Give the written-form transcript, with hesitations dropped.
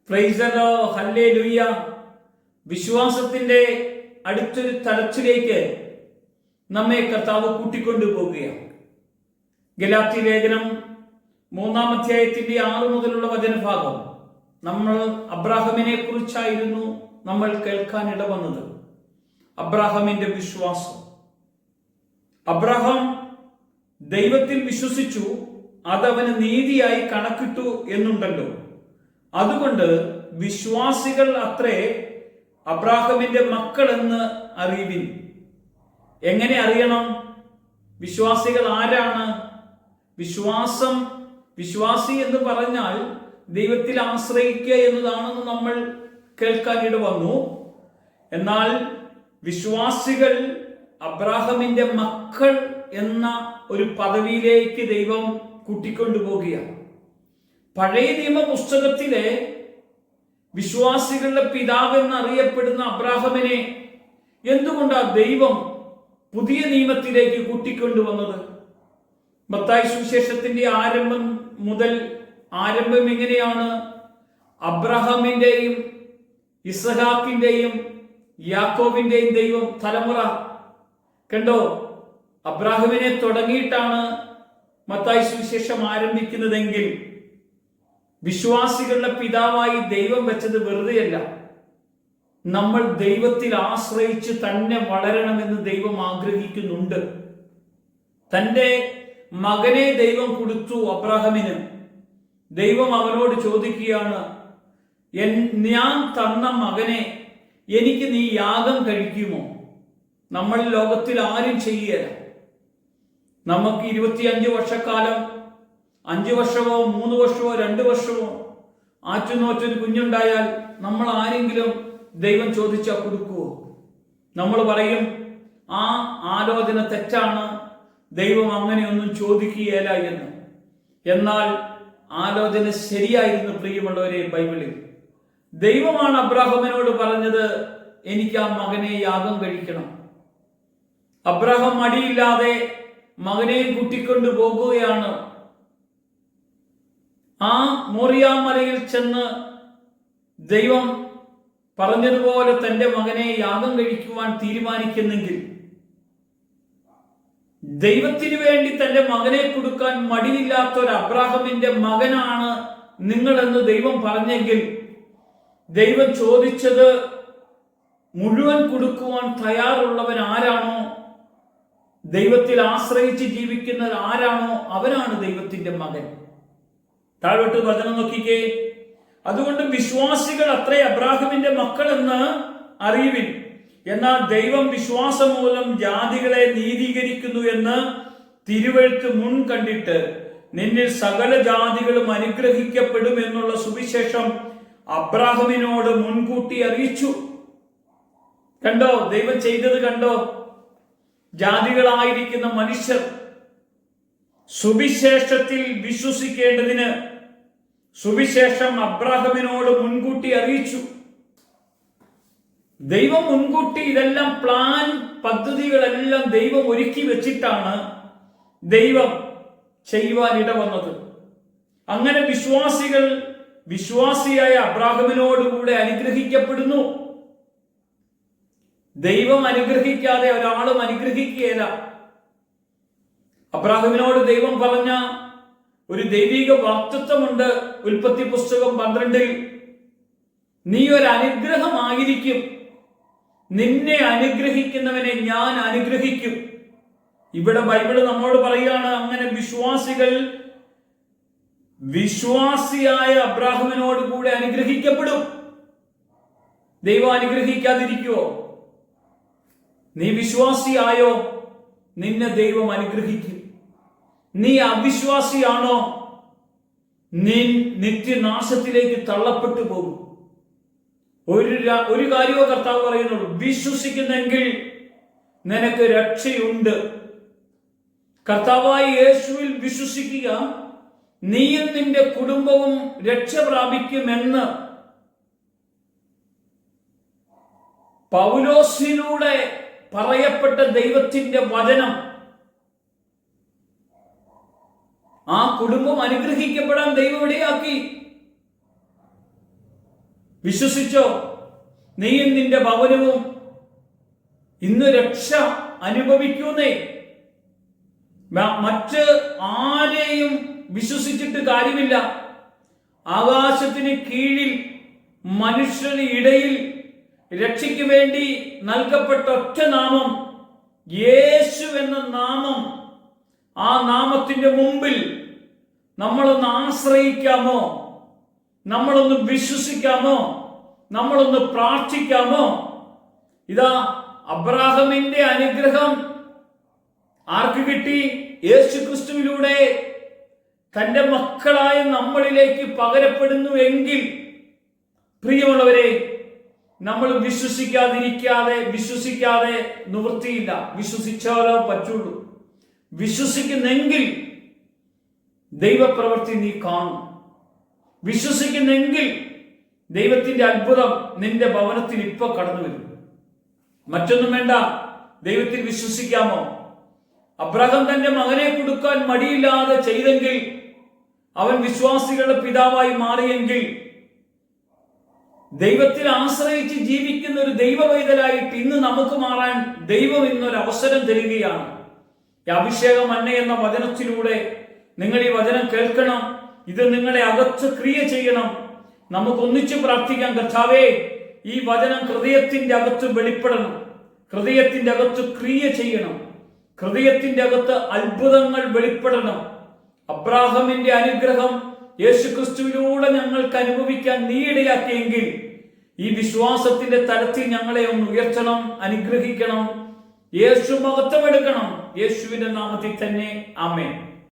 Praise the Lord, hallelujah. വിശ്വാസത്തിന്റെ അടുത്തൊരു തലത്തിലേക്ക് നമ്മെ കർത്താവ് കൂട്ടിക്കൊണ്ടു പോകുകയാണ്. ഗലാത്യ ലേഖനം 3-ാം അധ്യായത്തിന്റെ 6 മുതലുള്ള വചനഭാഗം നമ്മൾ അബ്രാഹാമിനെ കുറിച്ചായിരുന്നു നമ്മൾ കേൾക്കാൻ ഇടവന്നത്. അബ്രാഹാമിന്റെ വിശ്വാസം. അബ്രാഹാം ദൈവത്തിൽ വിശ്വസിച്ചു, അതവന് നീതിയായി കണക്കിട്ടു എന്നുണ്ടല്ലോ. അതുകൊണ്ട് വിശ്വാസികൾ അത്രേ അബ്രാഹാമിന്റെ മക്കൾ എന്ന് അറിവിൻ. എങ്ങനെ അറിയണം? വിശ്വാസികൾ ആരാണ്? വിശ്വാസി എന്ന് പറഞ്ഞാൽ ദൈവത്തിൽ ആശ്രയിക്കുക എന്നതാണെന്ന് നമ്മൾ കേൾക്കാനിട വന്നു. എന്നാൽ വിശ്വാസികൾ അബ്രാഹാമിന്റെ മക്കൾ എന്ന ഒരു പദവിയിലേക്ക് ദൈവം കൂട്ടിക്കൊണ്ടുപോകുകയാണ്. പഴയ നിയമ പുസ്തകത്തിലെ വിശ്വാസികളുടെ പിതാവ് എന്നറിയപ്പെടുന്ന അബ്രാഹാമിനെ എന്തുകൊണ്ടാണ് ദൈവം പുതിയ നിയമത്തിലേക്ക് കൂട്ടിക്കൊണ്ടുവന്നത്? മത്തായി സുവിശേഷത്തിന്റെ ആരംഭം എങ്ങനെയാണ്? അബ്രഹാമിന്റെയും ഇസഹാക്കിന്റെയും യാക്കോബിന്റെയും ദൈവം തലമുറ കണ്ടോ. അബ്രാഹാമിനെ തുടങ്ങിയിട്ടാണ് മത്തായി സുവിശേഷം ആരംഭിക്കുന്നതെങ്കിൽ വിശ്വാസികളുടെ പിതാവായി ദൈവം വെച്ചത് വെറുതെയല്ല. നമ്മൾ ദൈവത്തിൽ ആശ്രയിച്ച് തന്നെ വളരണമെന്ന് ദൈവം ആഗ്രഹിക്കുന്നുണ്ട്. തന്റെ മകനെ ദൈവം കൊടുത്തു അബ്രാഹാമിന്. ദൈവം അവനോട് ചോദിക്കുകയാണ്, ഞാൻ തന്ന മകനെ എനിക്ക് നീ യാഗം കഴിക്കുമോ? നമ്മൾ ലോകത്തിൽ ആരും ചെയ്യുകയില്ല. നമുക്ക് 25 വർഷക്കാലം, 5 വർഷമോ 3 വർഷമോ 2 വർഷമോ ആറ്റുനോറ്റൊരു കുഞ്ഞുണ്ടായാൽ നമ്മൾ ആരെങ്കിലും ദൈവം ചോദിച്ചാൽ കൊടുക്കുവോ? നമ്മൾ പറയും ആ ആലോചന തെറ്റാണ്, ദൈവം അങ്ങനെയൊന്നും ചോദിക്കുകയില്ല എന്ന്. എന്നാൽ ആലോചന ശരിയായിരുന്നു പ്രിയമുള്ളവരെ. ബൈബിളിൽ ദൈവമാണ് അബ്രാഹാമിനോട് പറഞ്ഞത്, എനിക്ക് ആ മകനെ യാഗം കഴിക്കണം. അബ്രാഹാം മടിയില്ലാതെ മകനെ കൂട്ടിക്കൊണ്ടു പോകുകയാണ്. ആ മോറിയ മലയിൽ ചെന്ന് ദൈവം പറഞ്ഞതുപോലെ തന്റെ മകനെ യാഗം കഴിക്കുവാൻ തീരുമാനിക്കുന്നെങ്കിൽ, ദൈവത്തിന് വേണ്ടി തന്റെ മകനെ കൊടുക്കാൻ മടിയില്ലാത്ത ഒരു അബ്രാഹാമിന്റെ മകനാണ് നിങ്ങളെന്ന് ദൈവം പറഞ്ഞെങ്കിൽ, ദൈവം ചോദിച്ചത് മുഴുവൻ കൊടുക്കുവാൻ തയ്യാറുള്ളവൻ ആരാണോ, ദൈവത്തിൽ ആശ്രയിച്ച് ജീവിക്കുന്നത് ആരാണോ, അവനാണ് ദൈവത്തിന്റെ മകൻ. താഴോട്ട് വചനം നോക്കിക്കേ. അതുകൊണ്ട് വിശ്വാസികൾ അത്രേ അബ്രാഹാമിന്റെ മക്കൾ എന്ന് അറിയുവിൻ. എന്നാൽ ദൈവം വിശ്വാസം മൂലം ജാതികളെ നീതീകരിക്കുന്നു എന്ന് തിരുവെഴുത്ത് മുൻ കണ്ടിട്ട് നിന്നിൽ സകല ജാതികളും അനുഗ്രഹിക്കപ്പെടും എന്നുള്ള സുവിശേഷം അബ്രാഹാമിനോട് മുൻകൂട്ടി അറിയിച്ചു. കണ്ടോ ദൈവം ചെയ്തത്? കണ്ടോ? ജാതികളായിരിക്കുന്ന മനുഷ്യർ സുവിശേഷത്തിൽ വിശ്വസിക്കേണ്ടതിന് സുവിശേഷം അബ്രാഹാമിനോട് മുൻകൂട്ടി അറിയിച്ചു. ദൈവം മുൻകൂട്ടി ഇതെല്ലാം പദ്ധതികളെല്ലാം ദൈവം ഒരുക്കി വെച്ചിട്ടാണ് ദൈവം ചെയ്യുവാൻ ഇടവന്നത്. അങ്ങനെ വിശ്വാസിയായ അബ്രാഹാമിനോടുകൂടെ അനുഗ്രഹിക്കപ്പെടുന്നു. ദൈവം അനുഗ്രഹിക്കാതെ ഒരാളും അനുഗ്രഹിക്കുകയില്ല. അബ്രാഹാമിനോട് ദൈവം പറഞ്ഞ ഒരു ദൈവിക വാക്തത്വമുണ്ട്. ഉൽപ്പത്തി പുസ്തകം 12 നീ ഒരു അനുഗ്രഹമായിരിക്കും, നിന്നെ അനുഗ്രഹിക്കുന്നവനെ ഞാൻ അനുഗ്രഹിക്കും. ഇവിടെ ബൈബിള് നമ്മോട് പറയുകയാണ്, അങ്ങനെ വിശ്വാസിയായ അബ്രാഹാമിനോട് കൂടെ അനുഗ്രഹിക്കപ്പെടും. ദൈവം അനുഗ്രഹിക്കാതിരിക്കുവോ? നീ വിശ്വാസിയായോ, നിന്നെ ദൈവം അനുഗ്രഹിക്കും. നീ അവിശ്വാസിയാണോ, നീ നിത്യനാശത്തിലേക്ക് തള്ളപ്പെട്ടു പോകും. ഒരു കാര്യമോ കർത്താവ് പറയുന്നുള്ളൂ, വിശ്വസിക്കുന്നെങ്കിൽ നിനക്ക് രക്ഷയുണ്ട്. കർത്താവായ യേശുവിൽ വിശ്വസിക്കുക, നീയും നിന്റെ കുടുംബവും രക്ഷ പ്രാപിക്കുമെന്ന് പൗലോസിലൂടെ പറയപ്പെട്ട ദൈവത്തിന്റെ വചനം ആ കുടുംബം അനുഗ്രഹിക്കപ്പെടാൻ ദൈവം ഇടയാക്കി. വിശ്വസിച്ചോ? നീയും നിന്റെ ഭവനവും ഇന്ന് രക്ഷ അനുഭവിക്കുന്നേ. മറ്റ് ആരെയും വിശ്വസിച്ചിട്ട് കാര്യമില്ല. ആകാശത്തിന് കീഴിൽ മനുഷ്യരുടെ ഇടയിൽ രക്ഷയ്ക്ക് വേണ്ടി നൽകപ്പെട്ട ഒറ്റ നാമം യേശു എന്ന നാമം. ആ നാമത്തിന്റെ മുമ്പിൽ നമ്മളൊന്ന് ആശ്രയിക്കാമോ? നമ്മളൊന്ന് വിശ്വസിക്കാമോ? നമ്മളൊന്ന് പ്രാർത്ഥിക്കാമോ? ഇതാ അബ്രാഹമിന്റെ അനുഗ്രഹം ആർക്ക് കിട്ടി? യേശു ക്രിസ്തുവിലൂടെ തന്റെ മക്കളായ നമ്മളിലേക്ക് പകരപ്പെടുന്നു എങ്കിൽ, പ്രിയമുള്ളവരെ, നമ്മൾ വിശ്വസിക്കാതെ നിവൃത്തിയില്ല. വിശ്വസിച്ചാലോ പറ്റുള്ളൂ. വിശ്വസിക്കുന്നെങ്കിൽ ദൈവപ്രവൃത്തി നീ കാണും. വിശ്വസിക്കുന്നെങ്കിൽ ദൈവത്തിന്റെ അത്ഭുതം നിന്റെ ഭവനത്തിൽ ഇപ്പൊ കടന്നു വരും. മറ്റൊന്നും വേണ്ട, ദൈവത്തിൽ വിശ്വസിക്കാമോ? അബ്രഹാം തന്റെ മകനെ കൊടുക്കാൻ മടിയില്ലാതെ ചെയ്തെങ്കിൽ, അവൻ വിശ്വാസികളുടെ പിതാവായി മാറിയെങ്കിൽ, ദൈവത്തിൽ ആശ്രയിച്ച് ജീവിക്കുന്ന ഒരു ദൈവവൈതലായിട്ട് ഇന്ന് നമുക്ക് മാറാൻ ദൈവം ഇന്നൊരു അവസരം തരികയാണ്. ഈ അഭിഷേക മന്ന എന്ന വചനത്തിലൂടെ നിങ്ങൾ ഈ വചനം കേൾക്കണം. ഇത് നിങ്ങളെ അകത്ത് ക്രിയ ചെയ്യണം. നമുക്ക് ഒന്നിച്ച് പ്രാർത്ഥിക്കാം. കർത്താവേ, ഈ വചനം ഹൃദയത്തിന്റെ അകത്ത് വെളിപ്പെടണം. ഹൃദയത്തിന്റെ അകത്ത് ക്രിയ ചെയ്യണം. ഹൃദയത്തിന്റെ അകത്ത് അത്ഭുതങ്ങൾ വെളിപ്പെടണം. അബ്രാഹമിന്റെ അനുഗ്രഹം യേശുക്രിസ്തുവിലൂടെ ഞങ്ങൾക്ക് അനുഭവിക്കാൻ നീ ഇടയാക്കിയെങ്കിൽ, ഈ വിശ്വാസത്തിന്റെ തലത്തിൽ ഞങ്ങളെ ഒന്ന് ഉയർത്തണം, അനുഗ്രഹിക്കണം. യേശു മഹത്വം എടുക്കണം. യേശുവിന്റെ നാമത്തിൽ തന്നെ ആമേൻ.